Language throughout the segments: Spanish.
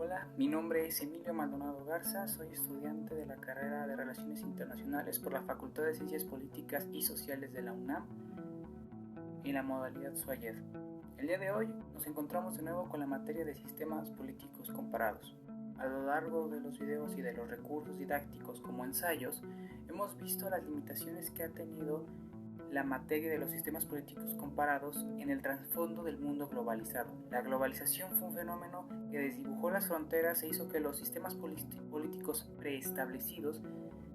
Hola, mi nombre es Emilio Maldonado Garza, soy estudiante de la carrera de Relaciones Internacionales por la Facultad de Ciencias Políticas y Sociales de la UNAM en la modalidad SUAYED. El día de hoy nos encontramos de nuevo con la materia de sistemas políticos comparados. A lo largo de los videos y de los recursos didácticos como ensayos, hemos visto las limitaciones que ha tenido la materia de los sistemas políticos comparados en el trasfondo del mundo globalizado. La globalización fue un fenómeno que desdibujó las fronteras e hizo que los sistemas políticos preestablecidos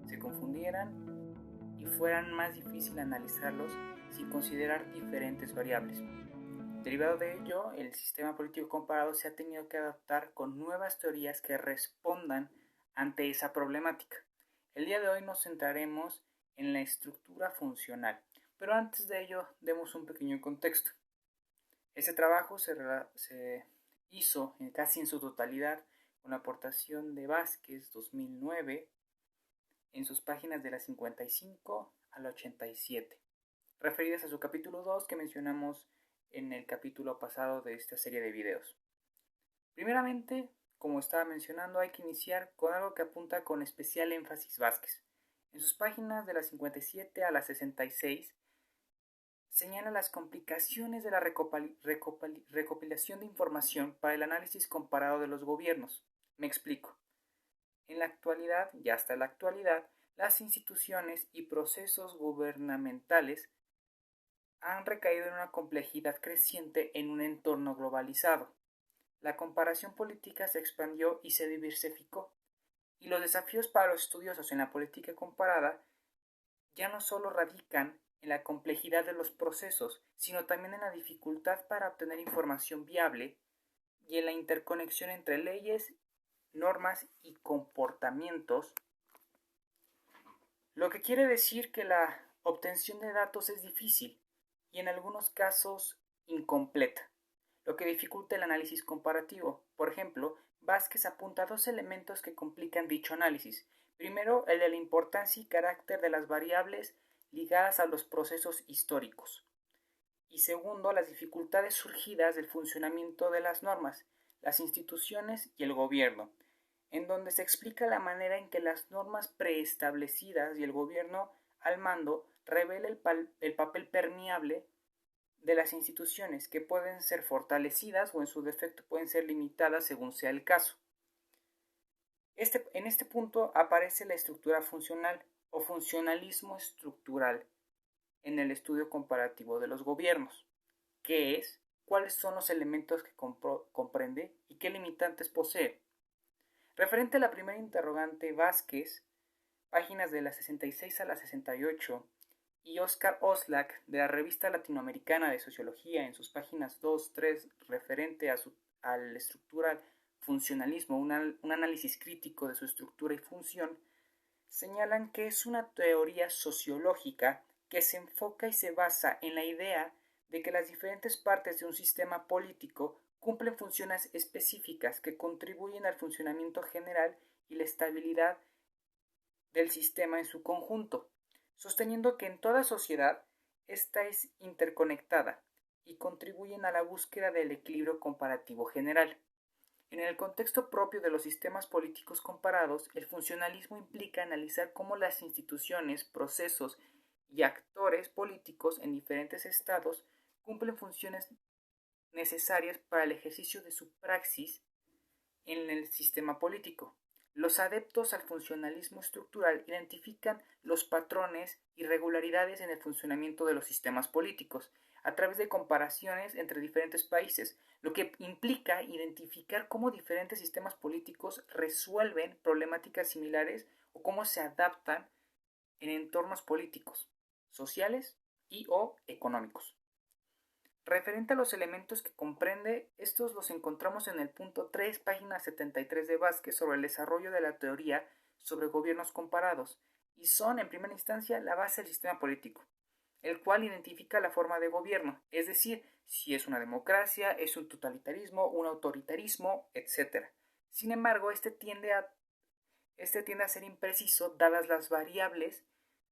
se confundieran y fueran más difícil analizarlos sin considerar diferentes variables. Derivado de ello, el sistema político comparado se ha tenido que adaptar con nuevas teorías que respondan ante esa problemática. El día de hoy nos centraremos en la estructura funcional, pero antes de ello demos un pequeño contexto. Este trabajo se hizo casi en su totalidad con la aportación de Vázquez 2009 en sus páginas de la 55 a la 87, referidas a su capítulo 2 que mencionamos en el capítulo pasado de esta serie de videos. Primeramente, como estaba mencionando, hay que iniciar con algo que apunta con especial énfasis Vázquez. En sus páginas de la 57 a la 66 señala las complicaciones de la recopilación de información para el análisis comparado de los gobiernos. Me explico. En la actualidad, y hasta la actualidad, las instituciones y procesos gubernamentales han recaído en una complejidad creciente en un entorno globalizado. La comparación política se expandió y se diversificó, y los desafíos para los estudiosos en la política comparada ya no solo radican en la complejidad de los procesos, sino también en la dificultad para obtener información viable y en la interconexión entre leyes, normas y comportamientos, lo que quiere decir que la obtención de datos es difícil y en algunos casos incompleta, lo que dificulta el análisis comparativo. Por ejemplo, Vázquez apunta a dos elementos que complican dicho análisis. Primero, el de la importancia y carácter de las variables ligadas a los procesos históricos. Y segundo, las dificultades surgidas del funcionamiento de las normas, las instituciones y el gobierno, en donde se explica la manera en que las normas preestablecidas y el gobierno al mando revela el papel permeable de las instituciones, que pueden ser fortalecidas o en su defecto pueden ser limitadas según sea el caso. En este punto aparece la estructura funcional o funcionalismo estructural en el estudio comparativo de los gobiernos. ¿Qué es? ¿Cuáles son los elementos que comprende y qué limitantes posee? Referente a la primera interrogante, Vázquez, páginas de la 66 a la 68, y Oscar Oslak, de la Revista Latinoamericana de Sociología, en sus páginas 2, 3, referente a la estructura funcionalismo, un análisis crítico de su estructura y función, señalan que es una teoría sociológica que se enfoca y se basa en la idea de que las diferentes partes de un sistema político cumplen funciones específicas que contribuyen al funcionamiento general y la estabilidad del sistema en su conjunto, sosteniendo que en toda sociedad esta es interconectada y contribuyen a la búsqueda del equilibrio comparativo general. En el contexto propio de los sistemas políticos comparados, el funcionalismo implica analizar cómo las instituciones, procesos y actores políticos en diferentes estados cumplen funciones necesarias para el ejercicio de su praxis en el sistema político. Los adeptos al funcionalismo estructural identifican los patrones y regularidades en el funcionamiento de los sistemas políticos a través de comparaciones entre diferentes países, lo que implica identificar cómo diferentes sistemas políticos resuelven problemáticas similares o cómo se adaptan en entornos políticos, sociales y o económicos. Referente a los elementos que comprende, estos los encontramos en el punto 3, página 73 de Vázquez, sobre el desarrollo de la teoría sobre gobiernos comparados, y son en primera instancia la base del sistema político, el cual identifica la forma de gobierno, es decir, si es una democracia, es un totalitarismo, un autoritarismo, etc. Sin embargo, este tiende a ser impreciso dadas las variables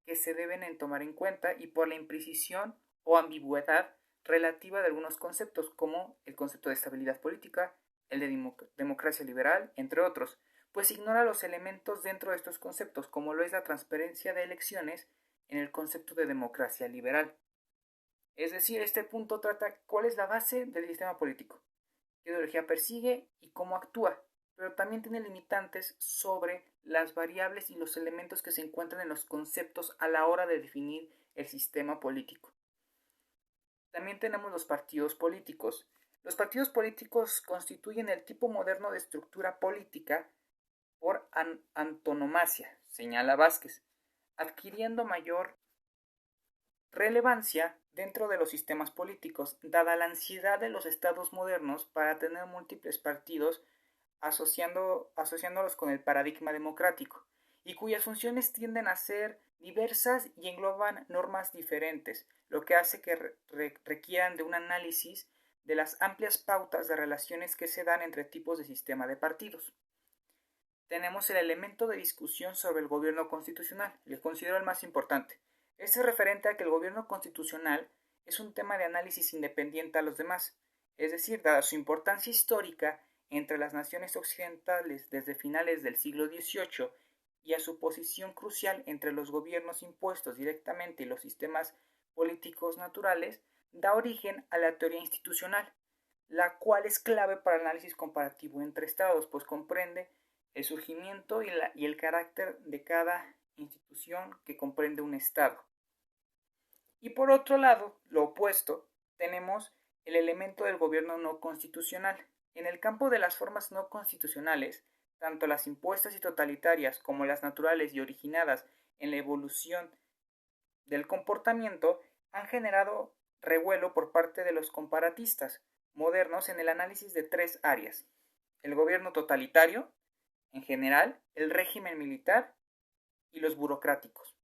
que se deben tomar en cuenta y por la imprecisión o ambigüedad relativa de algunos conceptos, como el concepto de estabilidad política, el de democracia liberal, entre otros, pues ignora los elementos dentro de estos conceptos, como lo es la transparencia de elecciones en el concepto de democracia liberal. Es decir, este punto trata cuál es la base del sistema político, qué ideología persigue y cómo actúa, pero también tiene limitantes sobre las variables y los elementos que se encuentran en los conceptos a la hora de definir el sistema político. También tenemos los partidos políticos. Los partidos políticos constituyen el tipo moderno de estructura política por antonomasia, señala Vázquez, adquiriendo mayor relevancia dentro de los sistemas políticos, dada la ansiedad de los estados modernos para tener múltiples partidos asociándolos con el paradigma democrático, y cuyas funciones tienden a ser diversas y engloban normas diferentes, lo que hace que requieran de un análisis de las amplias pautas de relaciones que se dan entre tipos de sistema de partidos. Tenemos el elemento de discusión sobre el gobierno constitucional, le considero el más importante. Este es referente a que el gobierno constitucional es un tema de análisis independiente a los demás, es decir, dada su importancia histórica entre las naciones occidentales desde finales del siglo XVIII y a su posición crucial entre los gobiernos impuestos directamente y los sistemas políticos naturales, da origen a la teoría institucional, la cual es clave para el análisis comparativo entre estados, pues comprende el surgimiento y el carácter de cada institución que comprende un estado. Y por otro lado, lo opuesto, tenemos el elemento del gobierno no constitucional. En el campo de las formas no constitucionales, tanto las impuestas y totalitarias como las naturales y originadas en la evolución del comportamiento, han generado revuelo por parte de los comparatistas modernos en el análisis de tres áreas: el gobierno totalitario, en general, el régimen militar y los burocráticos.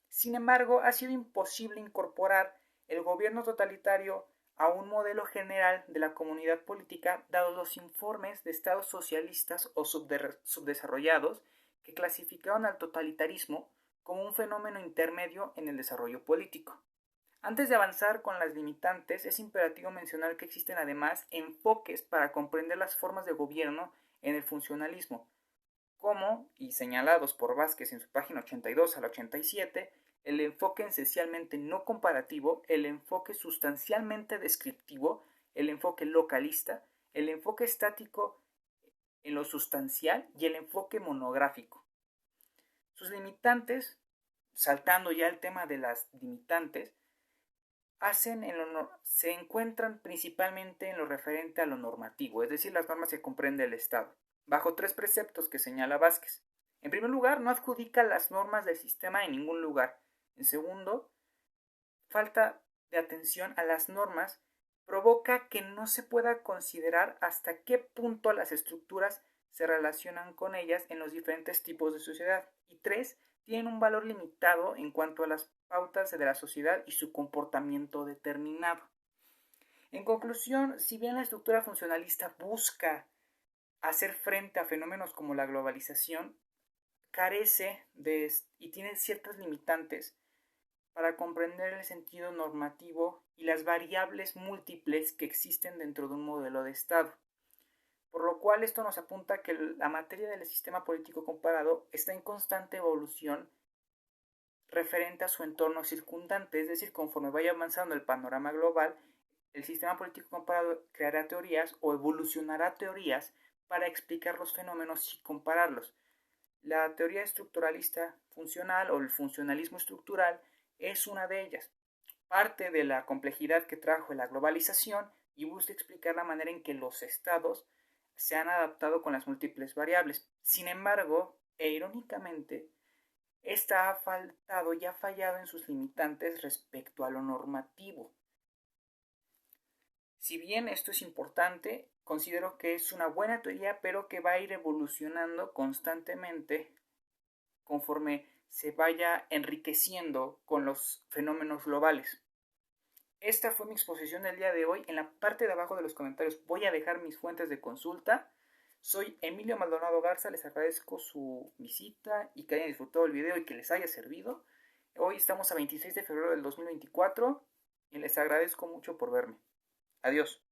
Sin embargo, ha sido imposible incorporar el gobierno totalitario a un modelo general de la comunidad política, dados los informes de estados socialistas o subdesarrollados que clasificaron al totalitarismo como un fenómeno intermedio en el desarrollo político. Antes de avanzar con las limitantes, es imperativo mencionar que existen además enfoques para comprender las formas de gobierno en el funcionalismo, como, y señalados por Vázquez en su página 82 al 87, el enfoque esencialmente no comparativo, el enfoque sustancialmente descriptivo, el enfoque localista, el enfoque estático en lo sustancial y el enfoque monográfico. Sus limitantes, saltando ya el tema de las limitantes, se encuentran principalmente en lo referente a lo normativo, es decir, las normas que comprende el Estado, bajo tres preceptos que señala Vázquez. En primer lugar, no adjudica las normas del sistema en ningún lugar. En segundo, falta de atención a las normas provoca que no se pueda considerar hasta qué punto las estructuras se relacionan con ellas en los diferentes tipos de sociedad. Y tres, tienen un valor limitado en cuanto a las pautas de la sociedad y su comportamiento determinado. En conclusión, si bien la estructura funcionalista busca hacer frente a fenómenos como la globalización, carece y tiene ciertas limitantes para comprender el sentido normativo y las variables múltiples que existen dentro de un modelo de Estado. Por lo cual esto nos apunta que la materia del sistema político comparado está en constante evolución referente a su entorno circundante, es decir, conforme vaya avanzando el panorama global, el sistema político comparado creará teorías o evolucionará teorías para explicar los fenómenos y compararlos. La teoría estructuralista funcional o el funcionalismo estructural es una de ellas. Parte de la complejidad que trajo la globalización y busca explicar la manera en que los estados se han adaptado con las múltiples variables. Sin embargo, e irónicamente, esta ha faltado y ha fallado en sus limitantes respecto a lo normativo. Si bien esto es importante, considero que es una buena teoría, pero que va a ir evolucionando constantemente conforme se vaya enriqueciendo con los fenómenos globales. Esta fue mi exposición del día de hoy. En la parte de abajo de los comentarios voy a dejar mis fuentes de consulta. Soy Emilio Maldonado Garza, les agradezco su visita y que hayan disfrutado el video y que les haya servido. Hoy estamos a 26 de febrero del 2024 y les agradezco mucho por verme. Adiós.